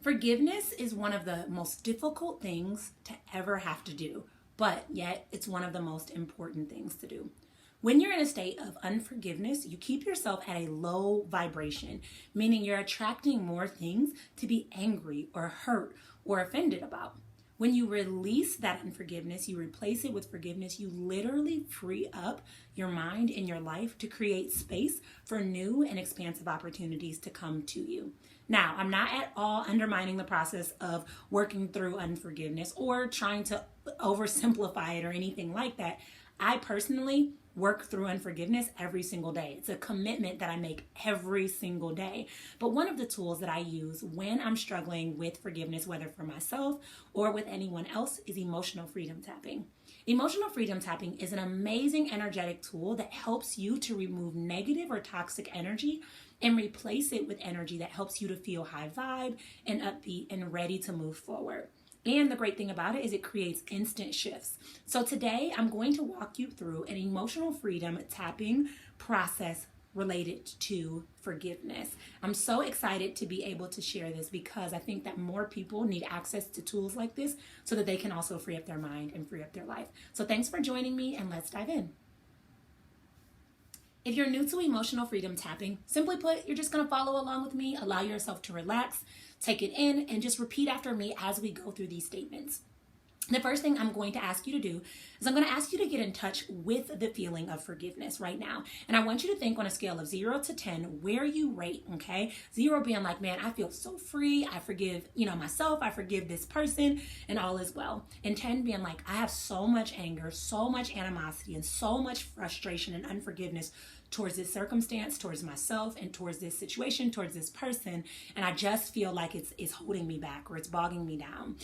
Forgiveness is one of the most difficult things to ever have to do, but yet it's one of the most important things to do. When you're in a state of unforgiveness, you keep yourself at a low vibration, meaning you're attracting more things to be angry or hurt or offended about. When you release that unforgiveness, you replace it with forgiveness, you literally free up your mind and your life to create space for new and expansive opportunities to come to you. Now, I'm not at all undermining the process of working through unforgiveness or trying to oversimplify it or anything like that. I personally work through unforgiveness every single day. It's a commitment that I make every single day. But one of the tools that I use when I'm struggling with forgiveness, whether for myself or with anyone else, is emotional freedom tapping. Emotional freedom tapping is an amazing energetic tool that helps you to remove negative or toxic energy and replace it with energy that helps you to feel high vibe and upbeat and ready to move forward. And the great thing about it is it creates instant shifts. So today I'm going to walk you through an emotional freedom tapping process related to forgiveness. I'm so excited to be able to share this because I think that more people need access to tools like this so that they can also free up their mind and free up their life. So thanks for joining me, and let's dive in. If you're new to emotional freedom tapping, simply put, you're just going to follow along with me, allow yourself to relax, take it in, and just repeat after me as we go through these statements. The first thing I'm going to ask you to do is I'm going to ask you to get in touch with the feeling of forgiveness right now. And I want you to think on a scale of 0 to 10 where you rate, okay? 0 being like, man, I feel so free. I forgive, myself. I forgive this person and all is well. And 10 being like, I have so much anger, so much animosity, and so much frustration and unforgiveness towards this circumstance, towards myself, and towards this situation, towards this person. And I just feel like it's holding me back or it's bogging me down.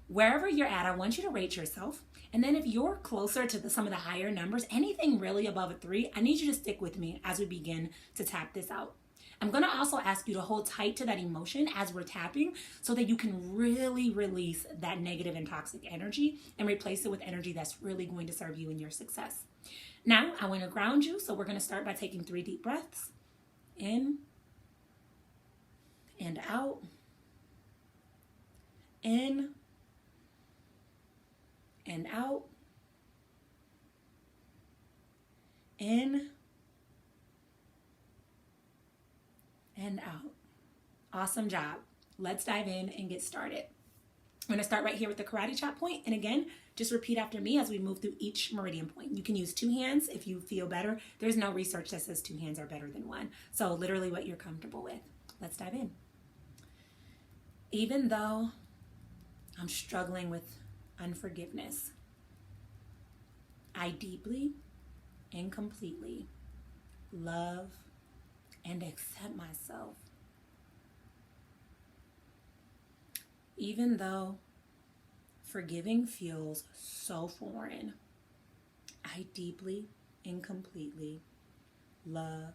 Wherever you're at, I want you to rate yourself. And then if you're closer to some of the higher numbers, anything really above a 3, I need you to stick with me as we begin to tap this out. I'm going to also ask you to hold tight to that emotion as we're tapping so that you can really release that negative and toxic energy and replace it with energy that's really going to serve you in your success. Now, I want to ground you, so we're going to start by taking 3 deep breaths. In and out. In and out. In and out. Awesome job. Let's dive in and get started. I'm going to start right here with the karate chop point. And again, just repeat after me as we move through each meridian point. You can use 2 hands if you feel better. There's no research that says 2 hands are better than 1. So literally what you're comfortable with. Let's dive in. Even though I'm struggling with unforgiveness, I deeply and completely love and accept myself. Even though forgiving feels so foreign, I deeply and completely love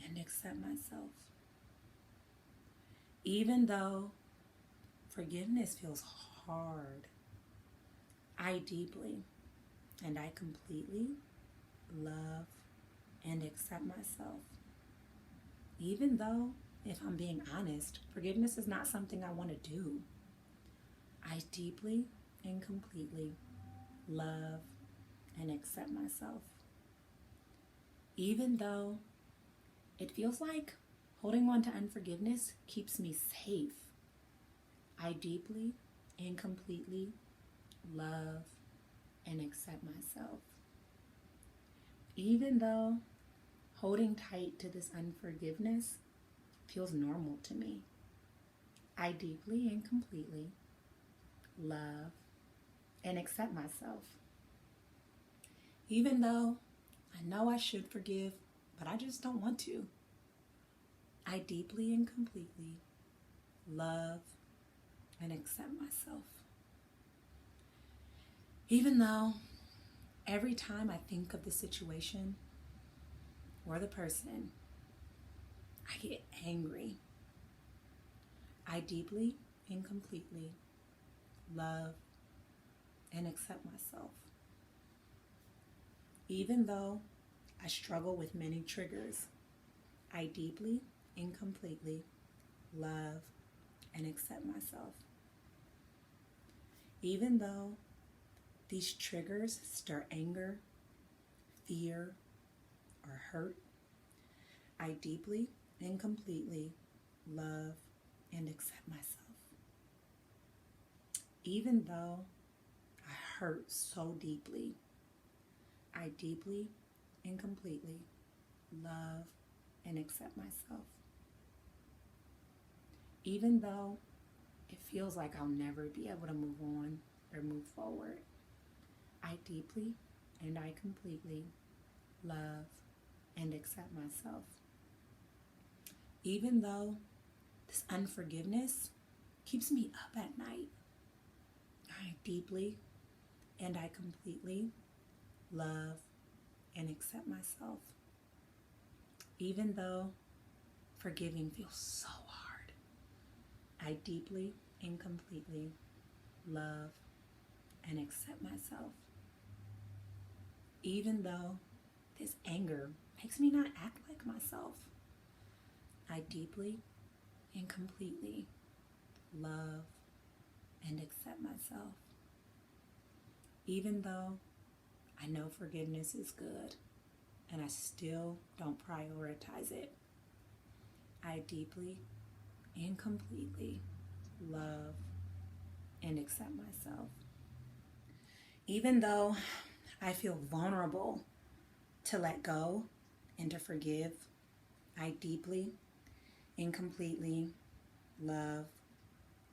and accept myself. Even though forgiveness feels hard, I deeply and I completely love and accept myself. Even though, if I'm being honest, forgiveness is not something I want to do, I deeply and completely love and accept myself. Even though it feels like holding on to unforgiveness keeps me safe, I deeply and completely love and accept myself. Even though holding tight to this unforgiveness feels normal to me, I deeply and completely love and accept myself. Even though I know I should forgive, but I just don't want to, I deeply and completely love and accept myself. Even though every time I think of the situation or the person, I get angry, I deeply and completely love and accept myself. Even though I struggle with many triggers, I deeply and completely love and accept myself. Even though these triggers stir anger, fear, or hurt, I deeply and completely love and accept myself. Even though I hurt so deeply, I deeply and completely love and accept myself. Even though it feels like I'll never be able to move on or move forward, I deeply and I completely love and accept myself. Even though this unforgiveness keeps me up at night, I deeply and I completely love and accept myself. Even though forgiving feels so hard, I deeply and completely love and accept myself. Even though this anger makes me not act like myself, I deeply and completely love and accept myself. Even though I know forgiveness is good and I still don't prioritize it, I deeply and completely love and accept myself. Even though I feel vulnerable to let go and to forgive, I deeply and completely love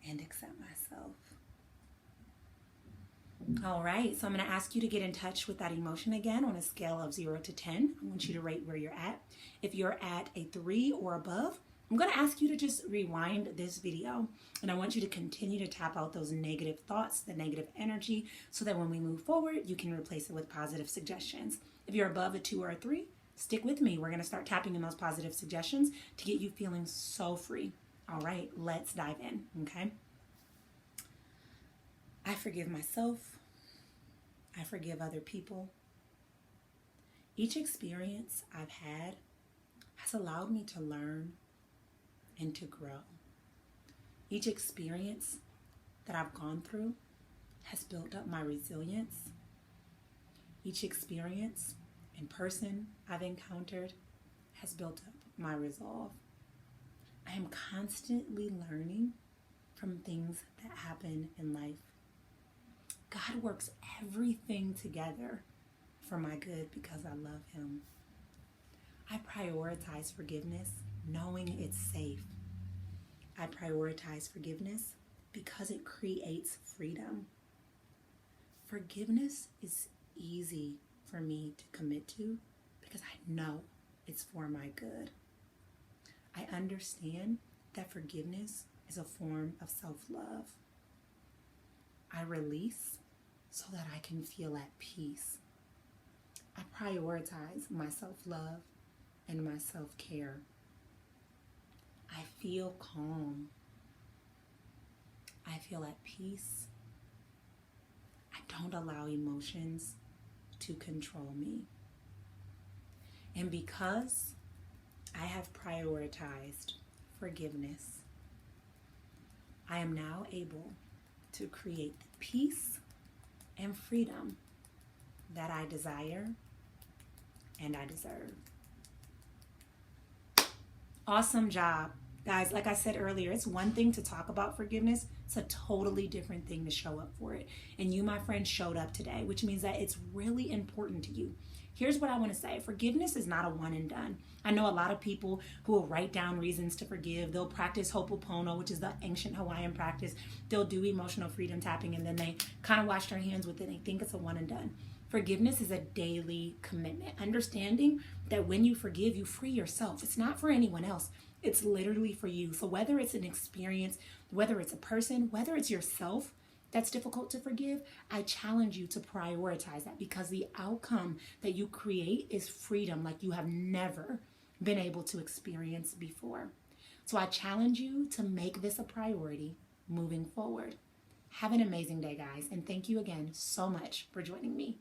and accept myself. All right, so I'm going to ask you to get in touch with that emotion again on a scale of 0 to 10. I want you to rate where you're at. If you're at a 3 or above, I'm going to ask you to just rewind this video, and I want you to continue to tap out those negative thoughts, the negative energy, so that when we move forward, you can replace it with positive suggestions. If you're above a 2 or a 3, stick with me. We're going to start tapping in those positive suggestions to get you feeling so free. All right, let's dive in, okay? I forgive myself. I forgive other people. Each experience I've had has allowed me to learn and to grow. Each experience that I've gone through has built up my resilience. Each experience and person I've encountered has built up my resolve. I am constantly learning from things that happen in life. God works everything together for my good because I love Him. I prioritize forgiveness knowing it's safe. I prioritize forgiveness because it creates freedom. Forgiveness is easy for me to commit to because I know it's for my good. I understand that forgiveness is a form of self-love. I release so that I can feel at peace. I prioritize my self-love and my self-care. I feel calm. I feel at peace. I don't allow emotions to control me. And because I have prioritized forgiveness, I am now able to create the peace and freedom that I desire and I deserve. Awesome job. Guys, like I said earlier, it's one thing to talk about forgiveness. It's a totally different thing to show up for it. And you, my friend, showed up today, which means that it's really important to you. Here's what I want to say. Forgiveness is not a one and done. I know a lot of people who will write down reasons to forgive. They'll practice Ho'oponopono, which is the ancient Hawaiian practice. They'll do emotional freedom tapping, and then they kind of wash their hands with it and they think it's a one and done. Forgiveness is a daily commitment. Understanding that when you forgive, you free yourself. It's not for anyone else. It's literally for you. So whether it's an experience, whether it's a person, whether it's yourself that's difficult to forgive, I challenge you to prioritize that, because the outcome that you create is freedom like you have never been able to experience before. So I challenge you to make this a priority moving forward. Have an amazing day, guys, and thank you again so much for joining me.